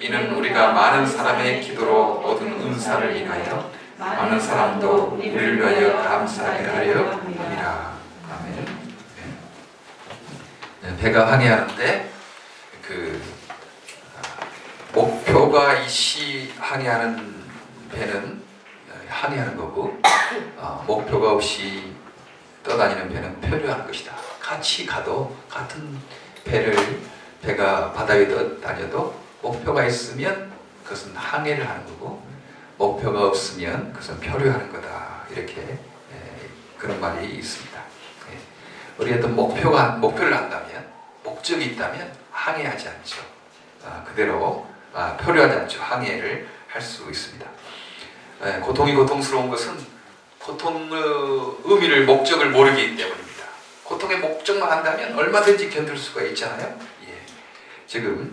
이는 우리가 많은 사람의 기도로 얻은 은사를 인하여 많은 사람도 우리를 위하여 감사하게 하려 함이라. 아멘. 배가 항해하는데 목표가 있이 항해하는 배는 항해하는 거고, 목표가 없이 떠다니는 배는 표류하는 것이다. 같이 가도 같은 배가 바다 위에 떠다녀도 목표가 있으면 그것은 항해를 하는 거고, 목표가 없으면 그것은 표류하는 거다. 이렇게 그런 말이 있습니다. 우리가 어떤 목표를 한다면, 목적이 있다면 항해하지 않죠. 그대로 표류하지 않죠. 항해를 할 수 있습니다. 고통이 고통스러운 것은 고통의 의미를, 목적을 모르기 때문입니다. 고통의 목적만 한다면 얼마든지 견딜 수가 있잖아요. 지금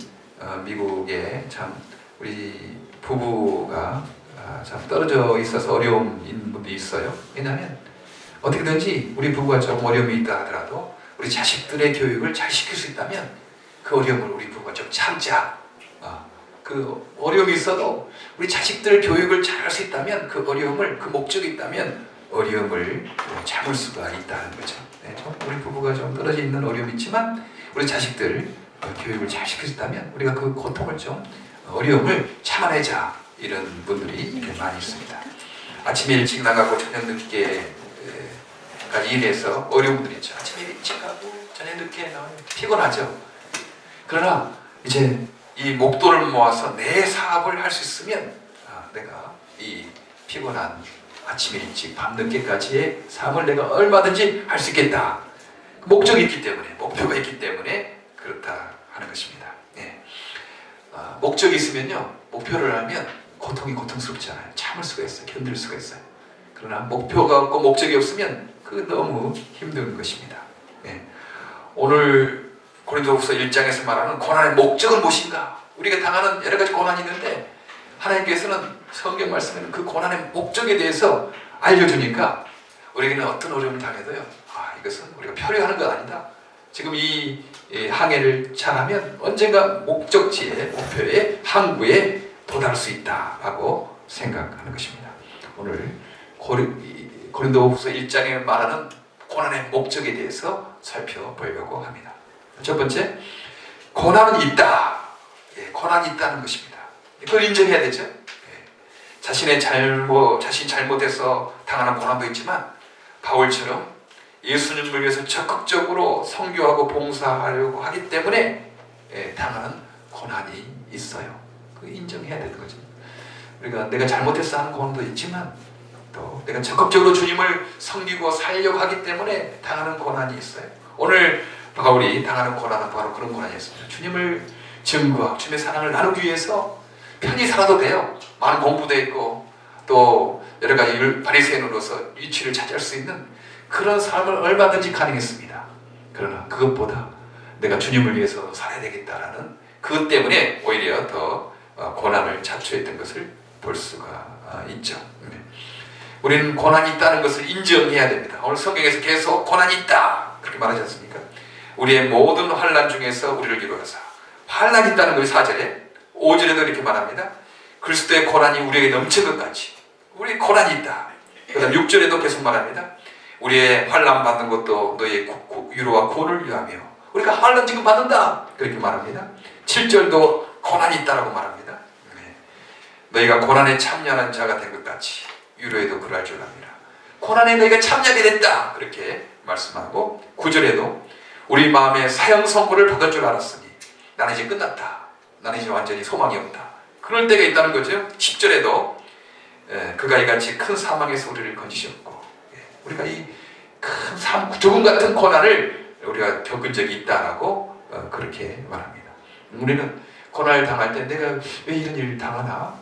미국에 참 우리 부부가 참 떨어져 있어서 어려움 있는 분도 있어요. 왜냐하면 어떻게든지 우리 부부가 조금 어려움이 있다 하더라도 우리 자식들의 교육을 잘 시킬 수 있다면 그 어려움을 우리 부부가 좀 참자. 그 어려움이 있어도 우리 자식들 교육을 잘 할 수 있다면, 그 어려움을, 그 목적이 있다면 어려움을 참을 수가 있다는 거죠. 우리 부부가 좀 떨어져 있는 어려움이 있지만 우리 자식들 교육을 잘 시킬 수 있다면 우리가 그 고통을 좀, 어려움을 참아내자. 이런 분들이 이렇게 많이 있습니다. 아침에 일찍 나가고 저녁 늦게까지 일해서 어려운 분들이 있죠. 아침에 일찍 가고 저녁 늦게 나오면 피곤하죠. 그러나 이제 이 목돈을 모아서 내 사업을 할 수 있으면 내가 이 피곤한 아침 일찍 밤 늦게까지의 삶을 내가 얼마든지 할 수 있겠다. 목적이 있기 때문에, 목표가 있기 때문에 그렇다 하는 것입니다. 목적이 있으면요, 목표를 하면 고통이 고통스럽지 않아요. 참을 수가 있어요. 견딜 수가 있어요. 그러나 목표가 없고 목적이 없으면 그건 너무 힘든 것입니다. 오늘 고린도후서 1장에서 말하는 고난의 목적은 무엇인가? 우리가 당하는 여러 가지 고난이 있는데 하나님께서는 성경 말씀에는 그 고난의 목적에 대해서 알려주니까 우리에게는 어떤 어려움을 당해도요, 이것은 우리가 표류하는 것 아니다. 지금 이 항해를 잘하면 언젠가 목적지에, 목표에, 항구에 도달할 수 있다라고 생각하는 것입니다. 오늘 고린도후서 1장에 말하는 고난의 목적에 대해서 살펴보려고 합니다. 첫 번째, 고난은 있다. 고난이 있다는 것입니다. 그걸 인정해야 되죠. 자신이 잘못해서 당하는 고난도 있지만 바울처럼 예수님을 위해서 적극적으로 선교하고 봉사하려고 하기 때문에 당하는 고난이 있어요. 그걸 인정해야 되는 거죠. 우리가 내가 잘못해서 하는 고난도 있지만 또 내가 적극적으로 주님을 섬기고 살려고 하기 때문에 당하는 고난이 있어요. 오늘 바울이 당하는 고난은 바로 그런 고난이었습니다. 주님을 증거하고 주님의 사랑을 나누기 위해서 편히 살아도 돼요. 많은 공부도 있고 또 여러 가지 바리새인으로서 위치를 차지할 수 있는 그런 삶을 얼마든지 가능했습니다. 그러나 그것보다 내가 주님을 위해서 살아야 되겠다라는 그것 때문에 오히려 더 고난을 자초했던 것을 볼 수가 있죠. 우리는 고난이 있다는 것을 인정해야 됩니다. 오늘 성경에서 계속 고난이 있다 그렇게 말하지 않습니까? 우리의 모든 환난 중에서 우리를 위로하사, 환난이 있다는 것이 4절에, 5절에도 이렇게 말합니다. 그리스도의 고난이 우리에게 넘친 것 같이 우리 고난이 있다. 그 다음 6절에도 계속 말합니다. 우리의 환난 받는 것도 너희의 위로와 구원을 위하며 우리가 환난 지금 받는다 그렇게 말합니다. 7절도 고난이 있다라고 말합니다. 너희가 고난에 참여하는 자가 된 것 같이 위로에도 그러할 줄 압니다. 고난에 너희가 참여하게 됐다 그렇게 말씀하고, 9절에도 우리 마음에 사형 선고를 받을 줄 알았으니 나는 이제 끝났다. 나는 이제 완전히 소망이 없다. 그럴 때가 있다는 거죠. 10절에도 그가 이같이 큰 사망에서 우리를 건지셨고, 우리가 이 큰 죽음 같은 고난을 우리가 겪은 적이 있다라고 그렇게 말합니다. 우리는 고난을 당할 때 내가 왜 이런 일을 당하나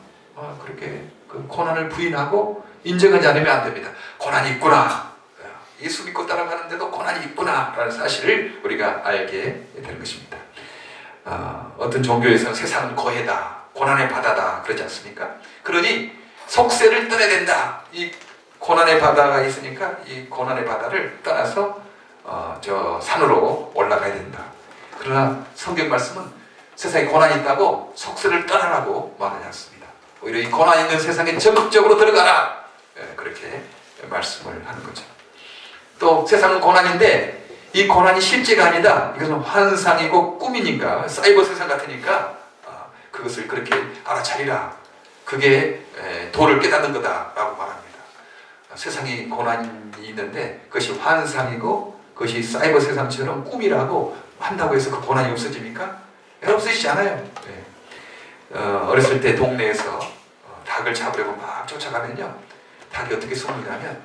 그렇게 그 고난을 부인하고 인정하지 않으면 안 됩니다. 고난이 있구나. 예수 믿고 따라가는데도 고난이 있구나 라는 사실을 우리가 알게 되는 것입니다. 어떤 종교에서는 세상은 고해다, 고난의 바다다 그러지 않습니까? 그러니 속세를 떠나야 된다. 이 고난의 바다가 있으니까 이 고난의 바다를 떠나서 저 산으로 올라가야 된다. 그러나 성경 말씀은 세상에 고난이 있다고 속세를 떠나라고 말하지 않습니다. 오히려 이 고난 있는 세상에 적극적으로 들어가라, 그렇게 말씀을 하는 거죠. 또 세상은 고난인데 이 고난이 실제가 아니다, 이것은 환상이고 꿈이니까, 사이버 세상 같으니까 그것을 그렇게 알아차리라, 그게 도를 깨닫는 거다라고 말합니다. 세상이 고난이 있는데 그것이 환상이고 그것이 사이버 세상처럼 꿈이라고 한다고 해서 그 고난이 없어집니까? 없어지지 않아요. 어렸을 때 동네에서 닭을 잡으려고 막 쫓아가면요, 닭이 어떻게 숨느냐면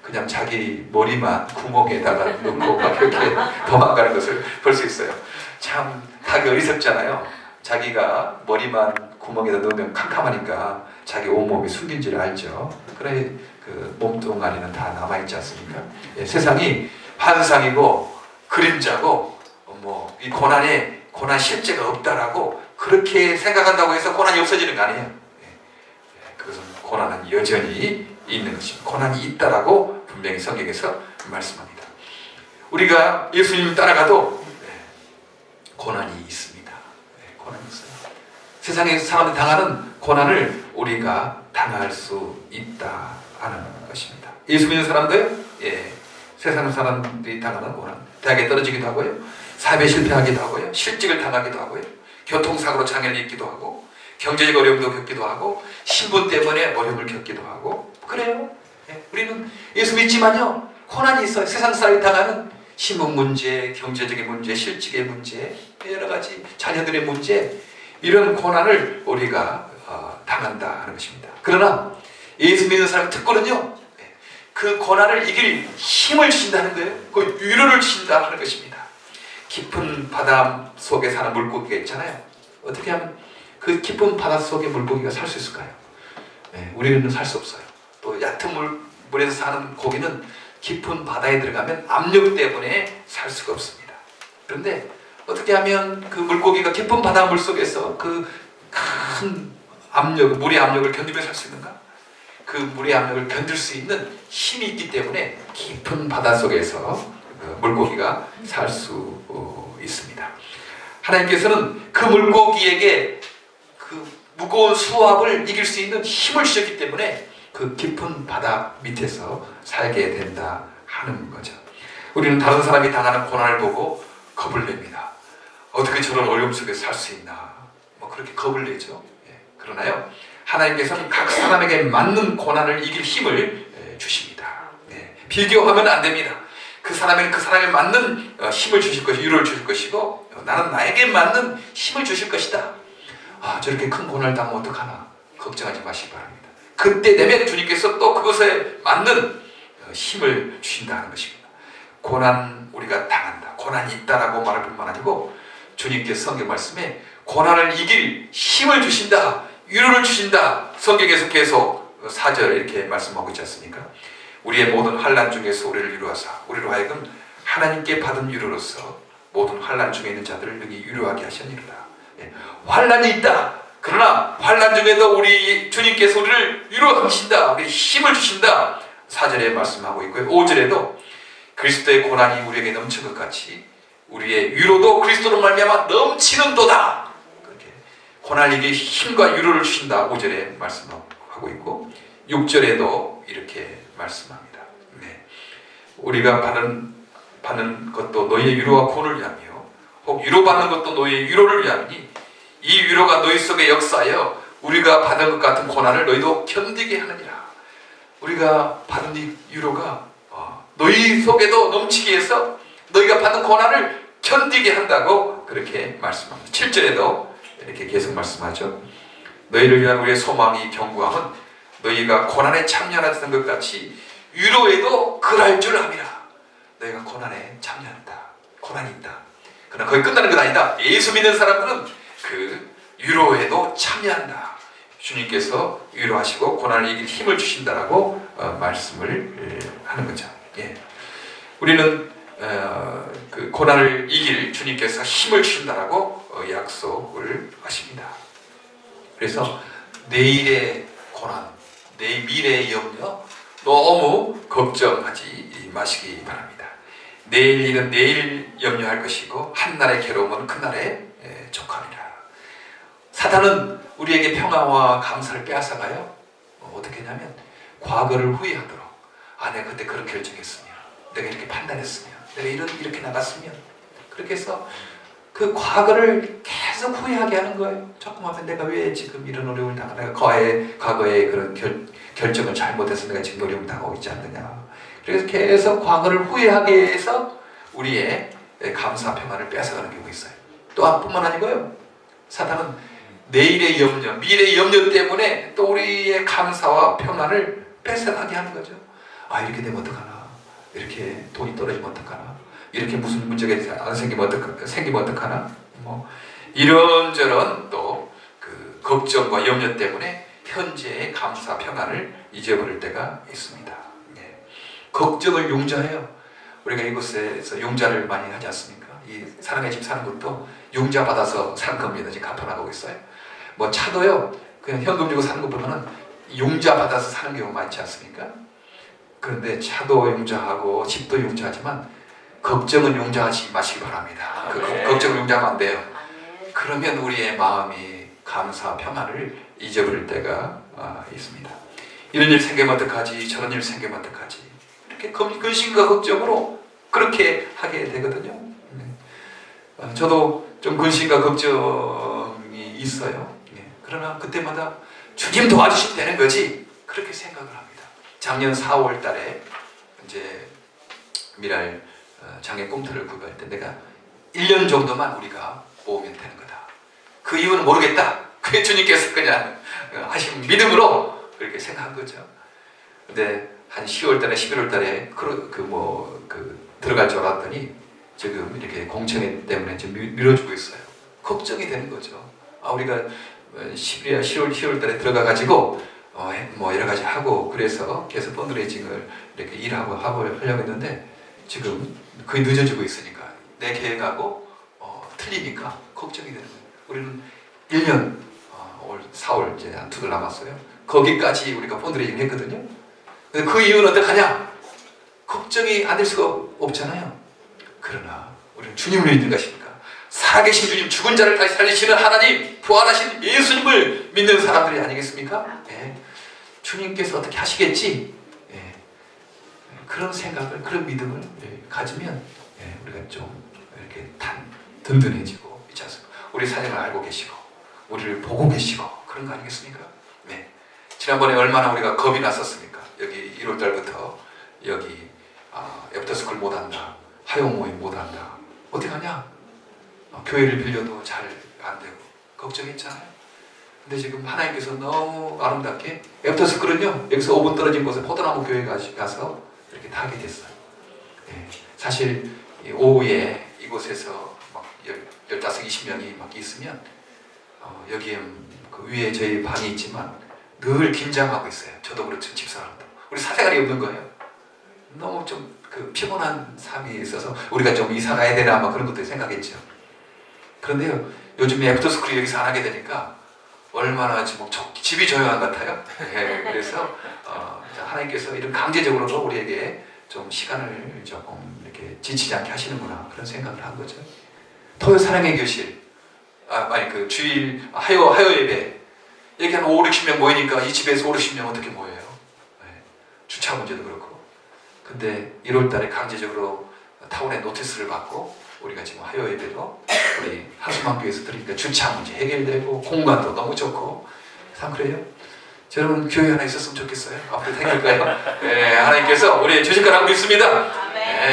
그냥 자기 머리만 구멍에다가 넣고 막 이렇게 도망가는 것을 볼 수 있어요. 참 닭이 어리석잖아요. 자기가 머리만 구멍에다 넣으면 캄캄하니까 자기 온몸이 숨긴 줄 알죠. 그래 그 몸뚱아리는 다 남아있지 않습니까? 세상이 환상이고 그림자고 이 고난 실제가 없다라고 그렇게 생각한다고 해서 고난이 없어지는 거 아니에요. 그것은 고난은 여전히 있는 것입니다. 고난이 있다라고 분명히 성경에서 말씀합니다. 우리가 예수님 따라가도 고난이 있습니다. 고난이 있어요. 세상에 사람들이 당하는 고난을 우리가 당할 수 있다는 것입니다. 예수 믿는 사람들, 세상 사람들이 당하는 고난, 대학에 떨어지기도 하고요, 사업에 실패하기도 하고요, 실직을 당하기도 하고요, 교통사고로 장애를 입기도 하고, 경제적 어려움도 겪기도 하고, 신분 때문에 어려움을 겪기도 하고, 그래요. 우리는 예수 믿지만요, 고난이 있어요. 세상 사람이 당하는 신분 문제, 경제적인 문제, 실직의 문제, 여러 가지 자녀들의 문제, 이런 고난을 우리가 당한다 하는 것입니다. 그러나 예수 믿는 사람의 특권은요, 그 고난을 이길 힘을 주신다는 거예요. 그 위로를 주신다 하는 것입니다. 깊은 바다 속에 사는 물고기가 있잖아요. 어떻게 하면 그 깊은 바다 속에 물고기가 살 수 있을까요? 우리는 살 수 없어요. 또 얕은 물에서 사는 고기는 깊은 바다에 들어가면 압력 때문에 살 수가 없습니다. 그런데 어떻게 하면 그 물고기가 깊은 바다 물 속에서 그 큰 압력, 물의 압력을 견디며 살 수 있는가? 그 물의 압력을 견딜 수 있는 힘이 있기 때문에 깊은 바다 속에서 물고기가 살 수 있습니다. 하나님께서는 그 물고기에게 그 무거운 수압을 이길 수 있는 힘을 주셨기 때문에 그 깊은 바다 밑에서 살게 된다 하는 거죠. 우리는 다른 사람이 당하는 고난을 보고 겁을 냅니다. 어떻게 저런 어려움 속에 살 수 있나, 그렇게 겁을 내죠. 그러나요, 하나님께서는 각 사람에게 맞는 고난을 이길 힘을 주십니다. 비교하면 안 됩니다. 그 사람에는 그 사람에 맞는 힘을 주실 것이고 위로를 주실 것이고, 나는 나에게 맞는 힘을 주실 것이다. 저렇게 큰 고난을 당하면 어떡하나 걱정하지 마시기 바랍니다. 그때 되면 주님께서 또 그것에 맞는 힘을 주신다는 것입니다. 고난 우리가 당한다, 고난이 있다라고 말할 뿐만 아니고 주님께서 성경 말씀에 고난을 이길 힘을 주신다, 위로를 주신다, 성경에서 계속 4절 이렇게 말씀하고 있지 않습니까? 우리의 모든 환난 중에서 우리를 위로하사 우리로 하여금 하나님께 받은 위로로서 모든 환난 중에 있는 자들을 능히 위로하게 하셨느니라. 환난이 있다. 그러나 환난 중에도 우리 주님께서 우리를 위로하신다, 우리 힘을 주신다, 4절에 말씀하고 있고요. 5절에도 그리스도의 고난이 우리에게 넘친 것 같이 우리의 위로도 그리스도로 말미암아 넘치는도다. 그렇게 고난을 이길 힘과 위로를 주신다, 5절에 말씀하고 있고, 6절에도 이렇게 말씀합니다. 우리가 받는 것도 너희의 위로와 구원을 위하며, 혹 위로받는 것도 너희의 위로를 위하니 이 위로가 너희 속에 역사하여 우리가 받은 것 같은 고난을 너희도 견디게 하느니라. 우리가 받은 이 위로가 너희 속에도 넘치게 해서 너희가 받는 고난을 견디게 한다고 그렇게 말씀합니다. 7절에도 이렇게 계속 말씀하죠. 너희를 위한 우리의 소망이 견고함은 너희가 고난에 참여하는 것 같이 위로에도 그럴 줄 압니다. 너희가 고난에 참여한다, 고난이 있다. 그러나 거기 끝나는 것 아니다. 예수 믿는 사람들은 그 위로에도 참여한다. 주님께서 위로하시고 고난을 이길 힘을 주신다라고 말씀을 하는 거죠. 우리는 그 고난을 이길 주님께서 힘을 주신다라고 약속을 하십니다. 그래서 내일의 고난, 내일 미래의 염려 너무 걱정하지 마시기 바랍니다. 내일 일은 내일 염려할 것이고 한날의 괴로움은 그날에 족하리라. 사탄은 우리에게 평화와 감사를 빼앗아가요. 어떻게 했냐면 과거를 후회하도록, 내가 그때 그런 결정했으면, 내가 이렇게 판단했으면, 내가 이렇게 나갔으면, 그렇게 해서 그 과거를 계속 후회하게 하는 거예요. 조금 하면 내가 왜 지금 이런 어려움을 당하나, 내가 과거에 그런 결정을 잘못해서 내가 지금 어려움을 당하고 있지 않느냐. 그래서 계속 과거를 후회하게 해서 우리의 감사 평안을 뺏어가는 경우가 있어요. 또한 뿐만 아니고요, 사탄은 내일의 염려, 미래의 염려 때문에 또 우리의 감사와 평안을 뺏어가게 하는 거죠. 이렇게 되면 어떡하나, 이렇게 돈이 떨어지면 어떡하나, 이렇게 무슨 문제가 안 생기면 어떡하나, 뭐 이런저런 또 그 걱정과 염려 때문에 현재의 감사 평안을 잊어버릴 때가 있습니다. 걱정을 용자해요. 우리가 이곳에서 용자를 많이 하지 않습니까? 이 사랑의 집 사는 것도 용자 받아서 사는 겁니다. 지금 갚아나가고 있어요. 뭐 차도요, 그냥 현금 주고 사는 것보다는 용자 받아서 사는 경우가 많지 않습니까? 그런데 차도 용자하고 집도 용자하지만 걱정은 용자하지 마시기 바랍니다. 걱정을 용자하면 안 돼요. 그러면 우리의 마음이 감사, 평안을 잊어버릴 때가 있습니다. 이런 일 생기면 어떡하지? 저런 일 생기면 어떡하지? 이렇게 근심과 걱정으로 그렇게 하게 되거든요. 저도 좀 근심과 걱정이 있어요. 그러나 그때마다 주님 도와주시면 되는 거지, 그렇게 생각을 합니다. 작년 4월 달에 이제 미랄 장애 꿈틀을 구입할 때 내가 1년 정도만 우리가 모으면 되는 거다. 그 이유는 모르겠다. 그게 주님께서 그냥 하신 믿음으로 그렇게 생각한 거죠. 근데 한 10월 달에 11월 달에 들어갈 줄 알았더니 지금 이렇게 공청 때문에 지금 미뤄주고 있어요. 걱정이 되는 거죠. 우리가 10월 달에 들어가가지고 뭐 여러 가지 하고, 그래서 계속 펀드레이징을 이렇게 일하고 하려고 했는데 지금 거의 늦어지고 있으니까 내 계획하고 틀리니까 걱정이 되는 거예요. 우리는 1년 올 4월 이제 한 2달 남았어요. 거기까지 우리가 펀드레이징 했거든요. 그 이유는 어떡하냐? 걱정이 안 될 수가 없잖아요. 그러나 우리는 주님을 믿는 것입니까? 살아계신 주님, 죽은 자를 다시 살리시는 하나님, 부활하신 예수님을 믿는 사람들이 아니겠습니까? 주님께서 어떻게 하시겠지? 그런 생각을, 그런 믿음을 가지면 우리가 좀 이렇게 든든해지고 있지 않습니까? 우리 사정을 알고 계시고 우리를 보고 계시고 그런 거 아니겠습니까? 지난번에 얼마나 우리가 겁이 났었습니까? 여기 1월 달부터 여기 애프터스쿨 못한다, 하용 모임 못한다, 어디 가냐? 교회를 빌려도 잘 안 되고 걱정했잖아요. 근데 지금 하나님께서 너무 아름답게 애프터스쿨은요, 여기서 5분 떨어진 곳에 포도나무 교회 가서 이렇게 다 하게 됐어요. 사실 오후에 이곳에서 막 15, 20명이 막 있으면 여기에 그 위에 저희 방이 있지만 늘 긴장하고 있어요. 저도 그렇죠, 집사람도. 우리 사생활이 없는 거예요. 너무 좀 피곤한 삶이 있어서 우리가 좀 이사 가야 되나 막 그런 것도 생각했죠. 그런데요, 요즘에 애프터스쿨이 여기서 안 하게 되니까 얼마나 지금 집이 조용한 것 같아요. 그래서 하나님께서 이런 강제적으로도 우리에게 좀 시간을 조금 이렇게 지치지 않게 하시는구나, 그런 생각을 한 거죠. 토요 사랑의 교실, 그 주일 하요 예배, 여기 한 5, 60명 모이니까 이 집에서 5, 60명 어떻게 모여요? 주차 문제도 그렇고. 근데 1월 달에 강제적으로 타운에 노티스를 받고 우리가 지금 화요 예배도 우리 하수만교에서 드리니까 주차 문제 해결되고 공간도 너무 좋고 참 그래요. 저는 교회 하나 있었으면 좋겠어요. 앞으로 생길까요? 하나님께서 우리의 주실 거라고 믿습니다.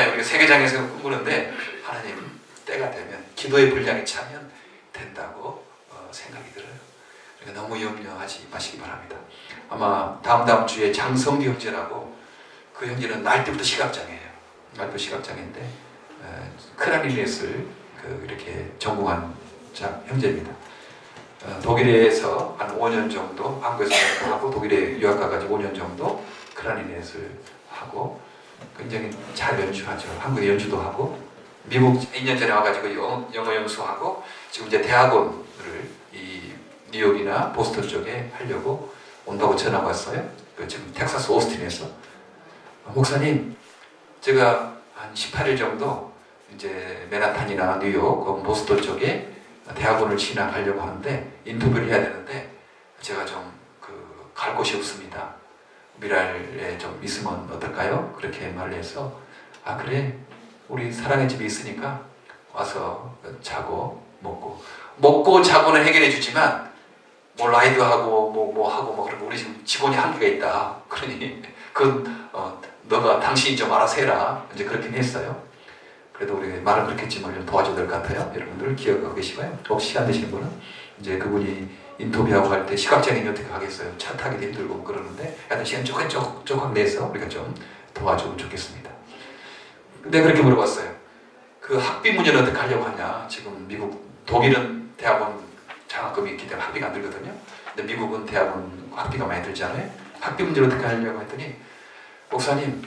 우리가 세계장에서 꿈꾸는데 하나님 때가 되면 기도의 분량이 차면 된다고 생각이 들어요. 그러니까 너무 염려하지 마시기 바랍니다. 아마 다음 주에 장성기 형제라고, 그 형제는 날 때부터 시각장애예요. 날부터 시각장애인데 크라리넷을 이렇게 전공한 형제입니다. 독일에서 한 5년 정도, 한국에서 공부하고 독일에 유학 가가지고 5년 정도 크라리넷을 하고 굉장히 잘 연주하죠. 한국에 연주도 하고, 미국 2년 전에 와가지고 영어 연수하고 지금 이제 대학원을 이 뉴욕이나 보스턴 쪽에 하려고 온다고 전화가 왔어요. 지금 텍사스 오스틴에서. 목사님, 제가 한 18일 정도 이제 맨하탄이나 뉴욕, 보스턴 쪽에 대학원을 진학하려고 하는데 인터뷰를 해야 되는데 제가 좀 갈 곳이 없습니다. 미랄에 좀 있으면 어떨까요? 그렇게 말을 해서 아 그래 우리 사랑의 집이 있으니까 와서 자고 먹고 자고는 해결해 주지만 뭐 라이드하고 뭐 하고 뭐 그런 거 우리 지금 직원이 한계가 있다. 그러니 그건 너가 당신이 좀 알아서 해라. 이제 그렇게 했어요. 그래도 우리 말은 그렇겠지만 좀 도와줘야 될 것 같아요. 여러분들 기억하고 계시고요. 혹시 시간 되시는 분은 이제 그분이 인터뷰하고 갈 때 시각장애인이 어떻게 하겠어요? 차 타기도 힘들고 그러는데 하여튼 시간 조금 내서 우리가 좀 도와주면 좋겠습니다. 근데 그렇게 물어봤어요. 그 학비 문제는 어떻게 하려고 하냐? 지금 미국, 독일은 대학원 장학금이 있기 때문에 학비가 안 들거든요. 근데 미국은 대학원 학비가 많이 들잖아요. 학비 문제를 어떻게 하려고 했더니 목사님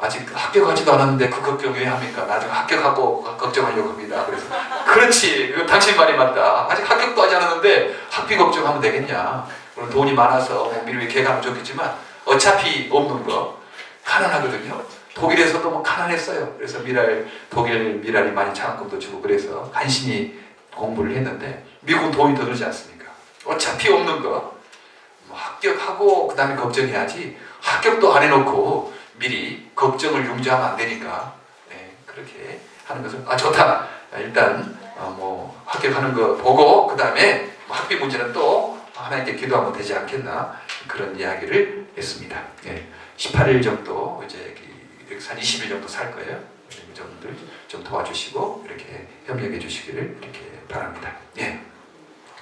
아직 합격하지도 않았는데 그 걱정 왜 합니까? 나중에 합격하고 걱정하려고 합니다. 그래서 그렇지, 그건 당신 말이 맞다. 아직 합격도 하지 않았는데 학비 걱정하면 되겠냐? 물론 돈이 많아서 뭐 미국에 개가면 좋겠지만 어차피 없는 거 가난하거든요. 독일에서도 뭐 가난했어요. 그래서 독일 미랄이 많이 장학금도 주고 그래서 간신히 공부를 했는데 미국은 돈이 더 들지 않습니까? 어차피 없는 거 뭐 합격하고 그 다음에 걱정해야지 합격도 안 해놓고 미리 걱정을 용조하면 안 되니까 네, 그렇게 하는 것은 좋다. 일단 뭐 합격하는 거 보고 그 다음에 뭐 학비 문제는 또 하나님께 기도하면 되지 않겠나 그런 이야기를 했습니다. 네, 18일 정도 이제 한 20일 정도 살 거예요. 여러분들 좀 도와주시고 이렇게 협력해 주시기를 이렇게 바랍니다. 예.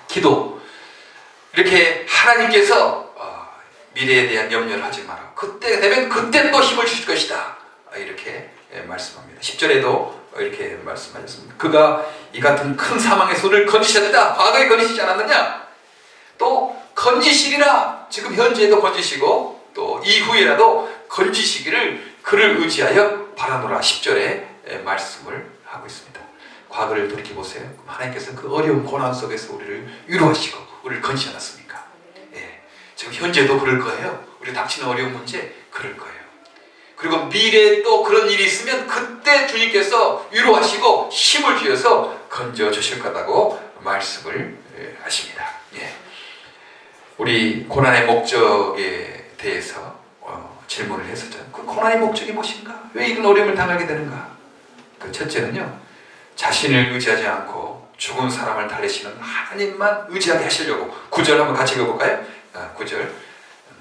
기도 이렇게 하나님께서 미래에 대한 염려를 하지 마라. 그때 되면 그때 또 힘을 주실 것이다. 이렇게 말씀합니다. 10절에도 이렇게 말씀하셨습니다. 그가 이 같은 큰 사망의 손을 건지셨다. 과거에 건지시지 않았느냐? 또 건지시리라. 지금 현재에도 건지시고 또 이후에라도 건지시기를 그를 의지하여 바라노라. 10절에 말씀을 하고 있습니다. 과거를 돌이켜보세요. 하나님께서 그 어려운 고난 속에서 우리를 위로하시고 우리를 건지셨습니까? 예. 지금 현재도 그럴 거예요. 우리 닥치는 어려운 문제 그럴 거예요. 그리고 미래에 또 그런 일이 있으면 그때 주님께서 위로하시고 힘을 주셔서 건져주실 거라고 말씀을 하십니다. 예. 우리 고난의 목적에 대해서 질문을 했었죠. 그 고난의 목적이 무엇인가? 왜 이런 어려움을 당하게 되는가? 그 첫째는요, 자신을 의지하지 않고 죽은 사람을 달래시는 하나님만 의지하게 하시려고. 9절 한번 같이 읽어볼까요? 9절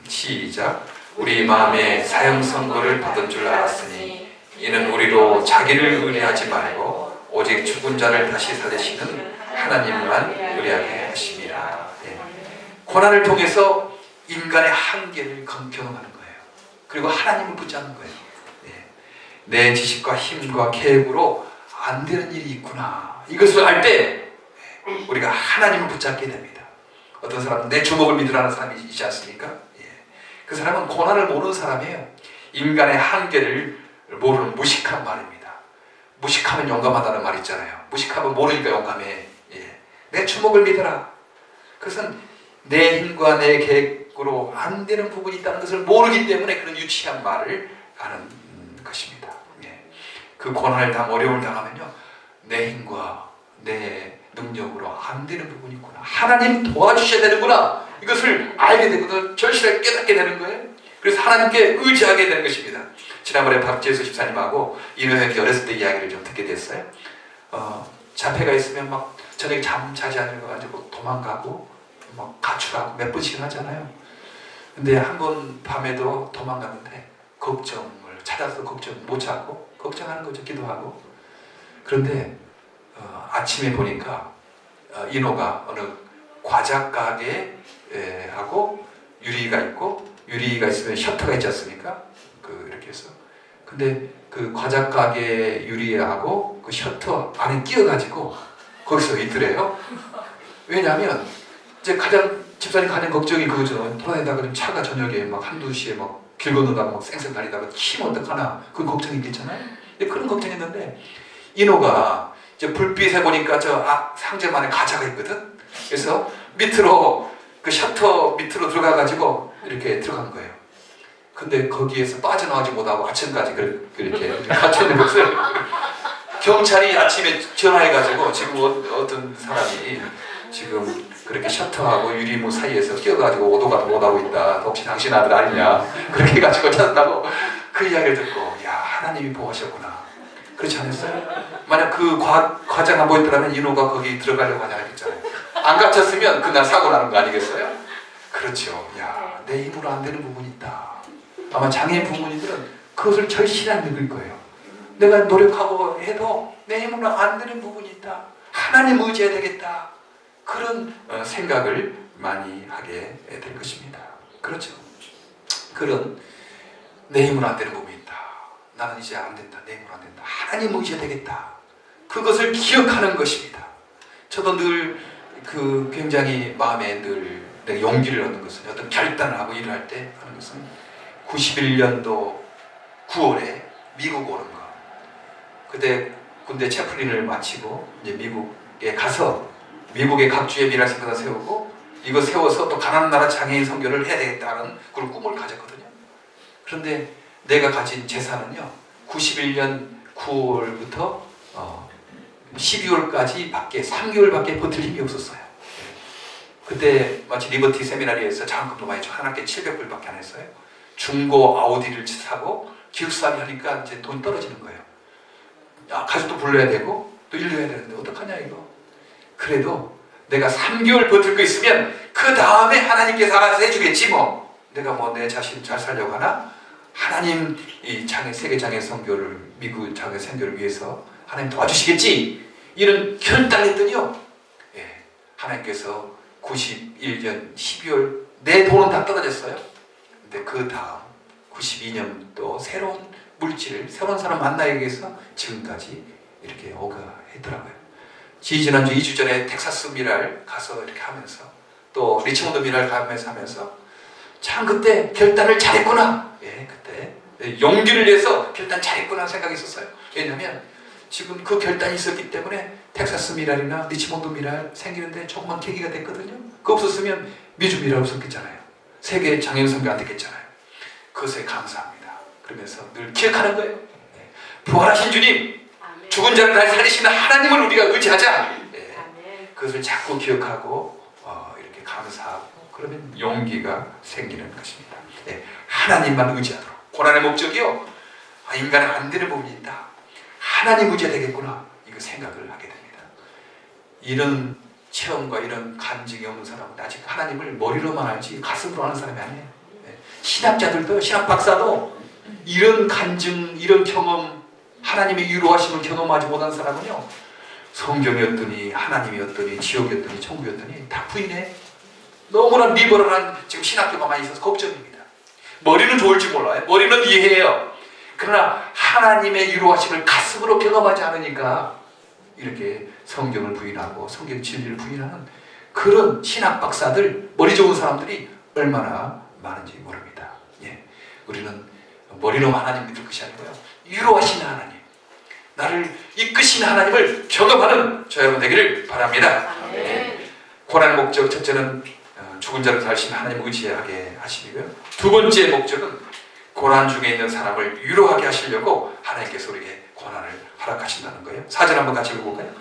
시작. 우리 마음에 사형 선고를 받은 줄 알았으니 이는 우리로 자기를 의뢰하지 말고 오직 죽은 자를 다시 살리시는 하나님만 의뢰하게 하심이라. 예. 고난을 통해서 인간의 한계를 경험하는 거예요. 그리고 하나님을 붙잡는 거예요. 예. 내 지식과 힘과 계획으로 안 되는 일이 있구나. 이것을 알 때 우리가 하나님을 붙잡게 됩니다. 어떤 사람은 내 주먹을 믿으라는 사람이 있지 않습니까? 예. 그 사람은 고난을 모르는 사람이에요. 인간의 한계를 모르는 무식한 말입니다. 무식하면 용감하다는 말 있잖아요. 무식하면 모르니까 용감해. 예. 내 주먹을 믿어라. 그것은 내 힘과 내 계획으로 안 되는 부분이 있다는 것을 모르기 때문에 그런 유치한 말을 하는 것입니다. 예. 그 고난을 어려움을 당하면요, 내 힘과 내 능력으로 안 되는 부분이 있구나. 하나님 도와주셔야 되는구나. 이것을 알게 되거든. 절실하게 깨닫게 되는 거예요. 그래서 하나님께 의지하게 되는 것입니다. 지난번에 박재수 집사님하고 이노현이 어렸을 때 이야기를 좀 듣게 됐어요. 자폐가 있으면 막 저녁에 잠 자지 않으려 가지고 도망가고 막 가출하고 몇 번씩은 하잖아요. 근데 한 번 밤에도 도망갔는데 걱정을 찾아서 걱정 못 찾고 걱정하는 거죠. 기도하고. 그런데 아침에 보니까 인호가 어느 과자 가게 하고 유리가 있고, 유리가 있으면 셔터가 있지 않습니까? 이렇게 해서. 근데 그 과자 가게 유리하고 그 셔터 안에 끼어가지고 거기서 있더래요. 왜냐하면 이제 집사님 가장 걱정이 그거죠. 돌아다니다가 좀 차가 저녁에 막 한두 시에 막 길 건너다가 막 쌩쌩 달리다가 치면 어떡하나. 그건 걱정이 있겠잖아요. 근데 그런 걱정했는데 인호가 이제 불빛에 보니까 상점 안에 과자가 있거든. 그래서 밑으로 그 셔터 밑으로 들어가가지고 이렇게 들어간 거예요. 근데 거기에서 빠져나오지 못하고 아침까지 그렇게 갇혀있는 것을 경찰이 아침에 전화해가지고 지금 어떤 사람이 지금 그렇게 셔터하고 유리문 사이에서 끼어가지고 오도가 못하고 있다. 혹시 당신 아들 아니냐? 그렇게 해가지고 찾았다고 그 이야기를 듣고 야 하나님이 보호하셨구나. 그렇지 않았어요? 만약 그 과장 안 보였더라면 인호가 거기 들어가려고 하지 않겠잖아요. 안 갇혔으면 그날 사고 나는 거 아니겠어요? 그렇죠. 야, 내 힘으로 안 되는 부분이 있다. 아마 장애인 부모님들은 그것을 절실하게 느낄 거예요. 내가 노력하고 해도 내 힘으로 안 되는 부분이 있다. 하나님 의지해야 되겠다. 그런 생각을 많이 하게 될 것입니다. 그렇죠. 그런 내 힘으로 안 되는 부분이 있다. 나는 이제 안 된다. 내 힘으로 안 된다. 하나님 의지해야 되겠다. 그것을 기억하는 것입니다. 저도 늘 굉장히 마음에 늘 내가 용기를 얻는 것은 어떤 결단을 하고 일을 할 때 하는 것은 91년도 9월에 미국 오는 거. 그때 군대 채플린을 마치고 이제 미국에 가서 미국의 각 주에 미랄센터 세우고 이거 세워서 또 가난한 나라 장애인 선교를 해야 되겠다는 그런 꿈을 가졌거든요. 그런데 내가 가진 재산은요 91년 9월부터 12월까지 밖에 3개월밖에 버틸 힘이 없었어요. 그때 마치 리버티 세미나리에서 장학금도 많이 줘. 한 학기에 700불밖에 안 했어요. 중고 아우디를 사고 기숙사비 하니까 이제 돈 떨어지는 거예요. 야, 가족도 불러야 되고 또 일도 해야 되는데 어떡하냐 이거. 그래도 내가 3개월 버틸 거 있으면 그 다음에 하나님께서 알아서 해주겠지 뭐. 내가 뭐 내 자신 잘 살려고 하나? 하나님 이 세계 장애 선교를 미국 장애 선교를 위해서 하나님 도와주시겠지. 이런 결단을 했더니요. 예, 하나님께서 91년 12월 내 돈은 다 떨어졌어요. 근데 그 다음 92년 또 새로운 물질을 새로운 사람 만나기 위해서 지금까지 이렇게 오가 했더라고요. 지난주 2주 전에 텍사스 미랄 가서 이렇게 하면서 또 리치몬드 미랄 가면서 참 그때 결단을 잘했구나. 예, 그때 용기를 내서 결단 잘했구나 생각이 있었어요. 왜냐하면 지금 그 결단이 있었기 때문에 텍사스 미랄이나 리치몬드 미랄 생기는데 조그만 계기가 됐거든요. 그거 없었으면 미주 미랄 없었겠잖아요. 세계 장애인 선교 안 됐겠잖아요. 그것에 감사합니다. 그러면서 늘 기억하는 거예요. 예. 부활하신 주님, 아멘. 죽은 자를 다시 살리시는 하나님을 우리가 의지하자. 예. 그것을 자꾸 기억하고 이렇게 감사하고 그러면 용기가 생기는 것입니다. 예. 하나님만 의지하도록. 고난의 목적이요. 인간은 안 되는 부분이 있다. 하나님 의지해야 되겠구나. 이거 생각을 하게 됩니다. 이런 체험과 이런 간증이 없는 사람은 아직 하나님을 머리로만 알지 가슴으로 아는 사람이 아니에요. 신학자들도 신학 박사도 이런 간증, 이런 경험, 하나님의 위로하심을 경험하지 못한 사람은요 성경이었더니 하나님이었더니 지옥이었더니 천국이었더니 다 부인해. 너무나 리버럴한 지금 신학교가 많이 있어서 걱정입니다. 머리는 좋을지 몰라요. 머리는 이해해요. 그러나 하나님의 위로하심을 가슴으로 경험하지 않으니까 이렇게 성경을 부인하고 성경 진리를 부인하는 그런 신학 박사들, 머리 좋은 사람들이 얼마나 많은지 모릅니다. 예. 우리는 머리로만 하나님 믿을 것이 아니고요. 위로하시는 하나님, 나를 이끄시는 하나님을 경험하는 저 여러분 되기를 바랍니다. 예. 고난의 목적 첫째는 죽은 자를 살리시는 하나님 의지하게 하시고요. 두 번째 목적은 고난 중에 있는 사람을 위로하게 하시려고 하나님께서 우리에게 고난을 허락하신다는 거예요. 4절 한번 같이 읽어볼까요?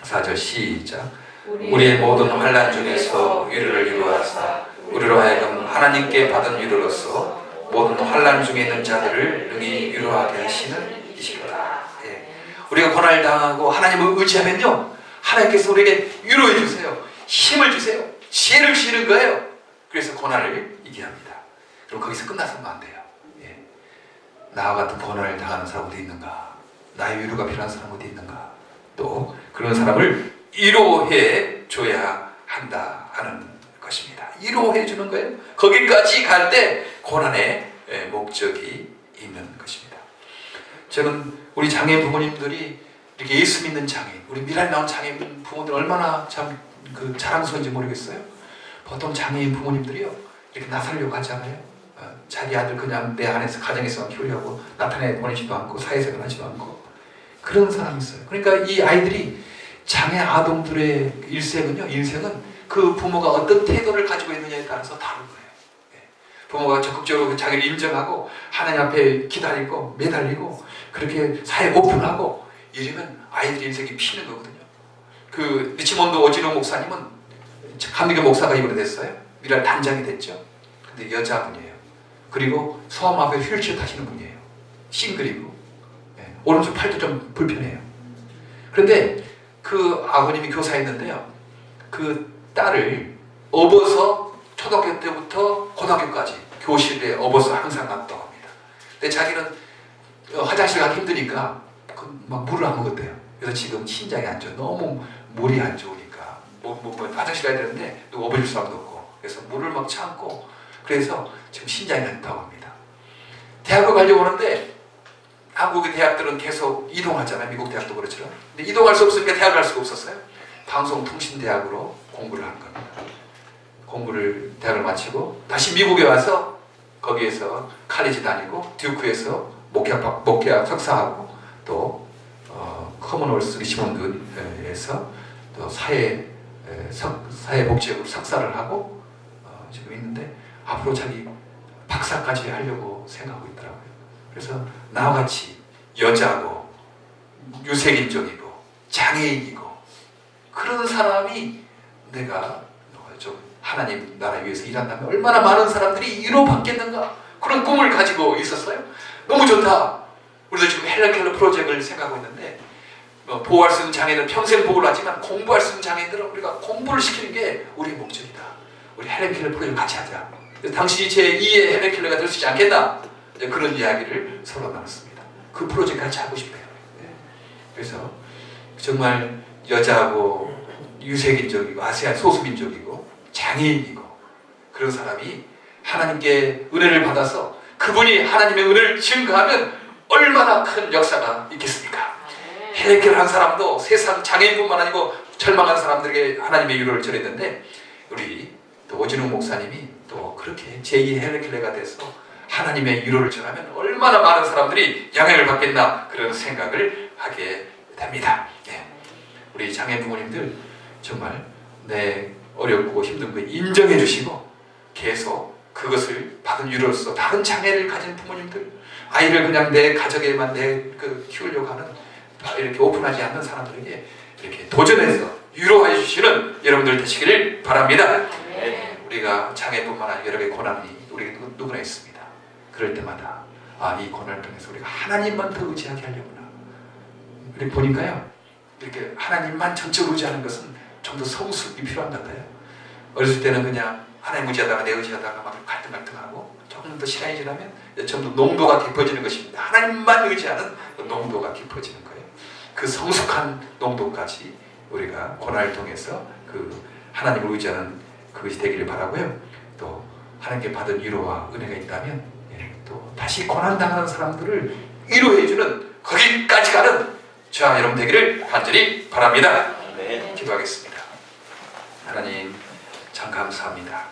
4절 시작. 우리의 모든 환난 중에서 위로를 이루하사 우리로 하여금 하나님께 받은 위로로서 모든 환난 중에 있는 자들을 능히 위로하게 하시는 이시로다. 예. 우리가 고난을 당하고 하나님을 의지하면요 하나님께서 우리에게 위로해 주세요. 힘을 주세요. 지혜를 주시는 거예요. 그래서 고난을 이기게 합니다. 그럼 거기서 끝나서는 안 돼요. 예. 나와 같은 고난을 당하는 사람 어디 있는가? 나의 위로가 필요한 사람 어디 있는가? 또 그런 사람을 위로해 줘야 한다 하는 것입니다. 위로해 주는 거예요. 거기까지 갈 때 고난의 목적이 있는 것입니다. 저는 우리 장애인 부모님들이 이렇게 예수 믿는 장애인, 우리 미랄에 나온 장애인 부모들 얼마나 참 자랑스러운지 모르겠어요. 보통 장애인 부모님들이요 이렇게 나서려고 하잖아요. 자기 아들 그냥 내 안에서 가정에서 키우려고 나타내 보내지도 않고 사회생활 하지도 않고 그런 사람이 있어요. 그러니까 이 아이들이 장애 아동들의 인생은 그 부모가 어떤 태도를 가지고 있느냐에 따라서 다른 거예요. 예. 부모가 적극적으로 자기를 인정하고 하나님 앞에 기다리고 매달리고 그렇게 사회 오픈하고 이러면 아이들 인생이 피는 거거든요. 그 리치몬드 오진호 목사님은 감리교 목사가 이번에 됐어요. 미랄 단장이 됐죠. 근데 여자분이에요. 그리고 소아암 앞에 휠체어 타시는 분이에요. 싱글이고 오른쪽 팔도 좀 불편해요. 그런데 그 아버님이 교사였는데요. 그 딸을 업어서 초등학교 때부터 고등학교까지 교실에 업어서 항상 놨다고 합니다. 근데 자기는 화장실 가기 힘드니까 막 물을 안 먹었대요. 그래서 지금 신장이 안 좋아. 너무 물이 안 좋으니까 화장실 가야 되는데 누구 업어줄 사람도 없고 그래서 물을 막 참고 그래서 지금 신장이 안 좋다고 합니다. 대학을 가려고 하는데 한국의 대학들은 계속 이동하잖아요. 미국 대학도 그렇죠. 근데 이동할 수 없으니까 대학을 갈 수가 없었어요. 방송통신대학으로 공부를 한 겁니다. 대학을 마치고 다시 미국에 와서 거기에서 칼리지 다니고 듀크에서 목회학 석사하고 또 커먼웰스 리치몬드에서 또 사회복지학으로 석사를 하고 지금 있는데 앞으로 자기 박사까지 하려고 생각하고 있더라고요. 그래서 나와 같이 여자고 유색인종이고 장애인이고 그런 사람이 내가 좀 하나님 나라 위해서 일한다면 얼마나 많은 사람들이 위로받겠는가 그런 꿈을 가지고 있었어요. 너무 좋다. 우리도 지금 헬렌 켈러 프로젝트를 생각하고 있는데 보호할 수 있는 장애인은 평생 보호를 하지만 공부할 수 있는 장애인들은 우리가 공부를 시키는 게 우리의 목적이다. 우리 헬렌 켈러 프로젝트를 같이 하자. 그래서 당신이 제2의 헬렌 켈러가 될 수 있지 않겠나? 그런 이야기를 서로 나눴습니다. 그 프로젝트 같이 하고 싶어요. 그래서 정말 여자고 유색인종이고 아세안 소수민족이고 장애인이고 그런 사람이 하나님께 은혜를 받아서 그분이 하나님의 은혜를 증거하면 얼마나 큰 역사가 있겠습니까? 헬렌켈러 한 사람도 세상 장애인뿐만 아니고 절망한 사람들에게 하나님의 위로를 전했는데 우리 또 오진웅 목사님이 또 그렇게 제2의 헬렌켈러가 돼서 하나님의 위로를 전하면 얼마나 많은 사람들이 영향을 받겠나 그런 생각을 하게 됩니다. 우리 장애인 부모님들 정말 내 어렵고 힘든 거 인정해 주시고 계속 그것을 받은 위로로서 다른 장애를 가진 부모님들 아이를 그냥 내 가정에만 키우려고 하는 이렇게 오픈하지 않는 사람들에게 이렇게 도전해서 위로해 주시는 여러분들 되시기를 바랍니다. 우리가 장애뿐만 아니라 여러 개의 고난이 우리 누구나 있습니다. 그럴 때마다 이 고난을 통해서 우리가 하나님만 더 의지하게 하려구나. 이렇게 보니까요. 이렇게 하나님만 전적으로 의지하는 것은 좀 더 성숙이 필요한 것 같아요. 어렸을 때는 그냥 하나님 의지하다가 내 의지하다가 막 갈등하고 조금 더 시간이 지나면 좀 더 농도가 깊어지는 것입니다. 하나님만 의지하는 농도가 깊어지는 거예요. 그 성숙한 농도까지 우리가 고난을 통해서 그 하나님을 의지하는 그것이 되기를 바라고요. 또 하나님께 받은 위로와 은혜가 있다면 또 다시 고난당하는 사람들을 위로해주는 거기까지 가는 저와 여러분 되기를 간절히 바랍니다. 기도하겠습니다. 하나님 참 감사합니다.